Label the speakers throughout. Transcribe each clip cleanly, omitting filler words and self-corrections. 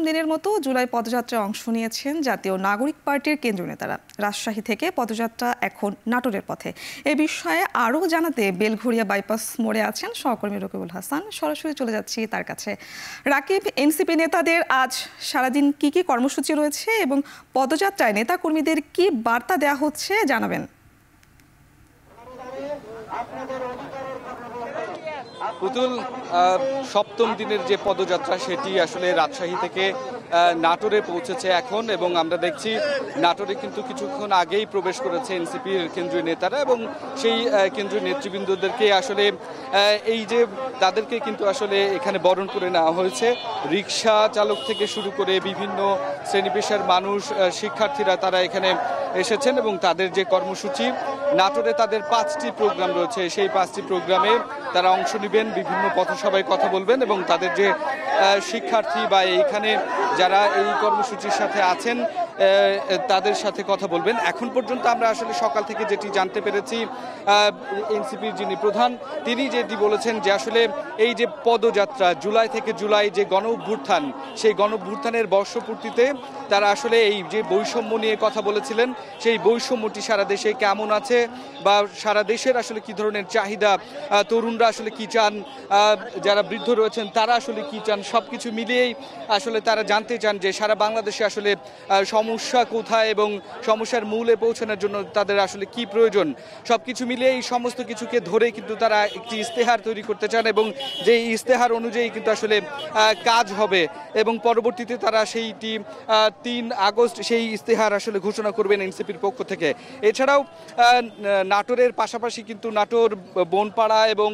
Speaker 1: দিনের মতো জুলাই পদযাত্রায় অংশ নিয়েছেন জাতীয় নাগরিক পার্টির কেন্দ্রীয় নেতারা। রাজশাহী থেকে পদযাত্রা এখন নাটোরের পথে। এ বিষয়ে আরও জানাতে বেলঘরিয়া বাইপাস মোড়ে আছেন সহকর্মী রকিবুল হাসান। সরাসরি চলে যাচ্ছি তার কাছে। রাকিব, এনসিপি নেতাদের আজ সারাদিন কি কি কর্মসূচি রয়েছে এবং পদযাত্রায় নেতাকর্মীদের কি বার্তা দেওয়া হচ্ছে জানাবেন।
Speaker 2: পুতুল, সপ্তম দিনের যে পদযাত্রা সেটি আসলে রাজশাহী থেকে নাটোরে পৌঁছেছে এখন, এবং আমরা দেখছি নাটোরে কিন্তু কিছুক্ষণ আগেই প্রবেশ করেছে এনসিপির কেন্দ্রীয় নেতারা, এবং সেই কেন্দ্রীয় নেতৃবৃন্দদেরকে আসলে এই যে তাদেরকে কিন্তু আসলে এখানে বরণ করে নেওয়া হয়েছে। রিক্সা চালক থেকে শুরু করে বিভিন্ন শ্রেণী পেশার মানুষ, শিক্ষার্থীরা তারা এখানে এসেছেন, এবং তাদের যে কর্মসূচি, নাটোরে তাদের 5টি প্রোগ্রাম রয়েছে। সেই 5টি প্রোগ্রামে তারা অংশ নেবেন, বিভিন্ন পথসভায় কথা বলবেন, এবং তাদের যে শিক্ষার্থী বা এইখানে যারা এই কর্মসূচির সাথে আছেন তাদের সাথে কথা বলবেন। এখন পর্যন্ত আমরা আসলে সকাল থেকে যেটি জানতে পেরেছি, এনসিপির যিনি প্রধান তিনি যেটি বলেছেন যে আসলে এই যে পদযাত্রা, জুলাই থেকে জুলাই যে গণ অভ্যুত্থান, সেই গণ অভ্যুত্থানের বর্ষপূর্তিতে তারা আসলে এই যে বৈষম্য নিয়ে কথা বলেছিলেন, সেই বৈষম্যটি সারা দেশে কেমন আছে বা সারা দেশের আসলে কি ধরনের চাহিদা, তরুণরা আসলে কি চান, যারা বৃদ্ধ রয়েছেন তারা আসলে কি চান, সব কিছু মিলিয়েই আসলে তারা জানতে চান যে সারা বাংলাদেশে আসলে সমস্যা কোথায় এবং সমস্যার মূলে পৌঁছানোর জন্য তাদের আসলে কি প্রয়োজন। সব কিছু মিলিয়ে এই সমস্ত কিছুকে ধরে কিন্তু তারা একটি ইস্তেহার তৈরি করতে চান, এবং যে ইস্তেহার অনুযায়ী কিন্তু আসলে কাজ হবে, এবং পরবর্তীতে তারা সেইটি 3 আগস্ট সেই ইস্তেহার আসলে ঘোষণা করবেন এনসিপির পক্ষ থেকে। এছাড়াও নাটোরের পাশাপাশি কিন্তু নাটোর, বনপাড়া এবং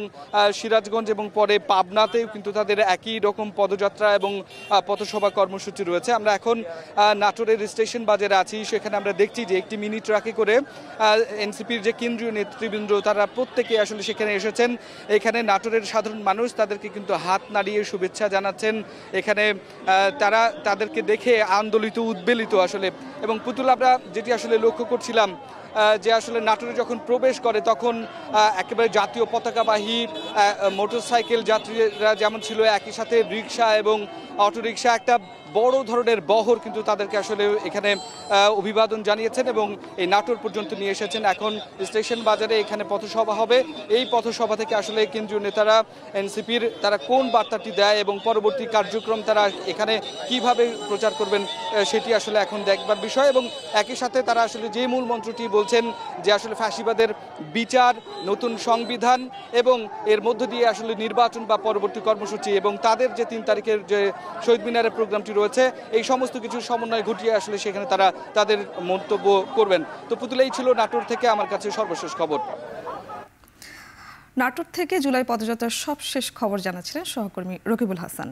Speaker 2: সিরাজগঞ্জ এবং পরে পাবনাতেও কিন্তু তাদের একই রকম পদযাত্রা এবং পথসভা কর্মসূচি রয়েছে। আমরা এখন নাটোরের স্টেশন বাজারে আছি, সেখানে আমরা দেখছি যে একটি মিনি ট্রাকে করে এনসিপির যে কেন্দ্রীয় নেতৃবৃন্দ তারা প্রত্যেকে আসলে সেখানে এসেছেন। এখানে নাটোরের সাধারণ মানুষ তাদেরকে কিন্তু হাত নাড়িয়ে শুভেচ্ছা জানাচ্ছেন। এখানে তারা তাদেরকে দেখে আন্দোলিত, উদ্বেলিত আসলে। এবং পুতুল, আমরা যেটি আসলে লক্ষ্য করছিলাম যে আসলে নাটোরে যখন প্রবেশ করে তখন একেবারে জাতীয় পতাকাবাহী মোটরসাইকেল যাত্রীরা যেমন ছিল, একই সাথে রিক্সা এবং অটোরিক্সা, একটা বড় ধরনের বহর কিন্তু তাদেরকে আসলে এখানে অভিবাদন জানিয়েছেন এবং এই নাটোর পর্যন্ত নিয়ে এসেছেন। এখন স্টেশন বাজারে এখানে পথসভা হবে। এই পথসভা থেকে আসলে কেন্দ্রীয় নেতারা এনসিপির তারা কোন বার্তাটি দেয় এবং পরবর্তী কার্যক্রম তারা এখানে কিভাবে প্রচার করবেন সেটি আসলে এখন দেখবার বিষয়। এবং একই সাথে তারা আসলে যে মূল মন্ত্রটি বলছেন যে আসলে ফ্যাসিবাদের বিচার, নতুন সংবিধান এবং এর মধ্য দিয়ে আসলে নির্বাচন বা পরবর্তী কর্মসূচি, এবং তাদের যে 3 তারিখের যে শহীদ মিনারের প্রোগ্রামটি রয়েছে, এই সমস্ত কিছু সমন্বয় ঘটিয়ে আসলে সেখানে তারা তাদের মন্তব্য করবেন। তো পুতুল, এই ছিল নাটোর থেকে আমার কাছে সর্বশেষ খবর।
Speaker 1: নাটোর থেকে জুলাই পদযাত্রার সবশেষ খবর জানাচ্ছিলেন সহকর্মী রকিবুল হাসান।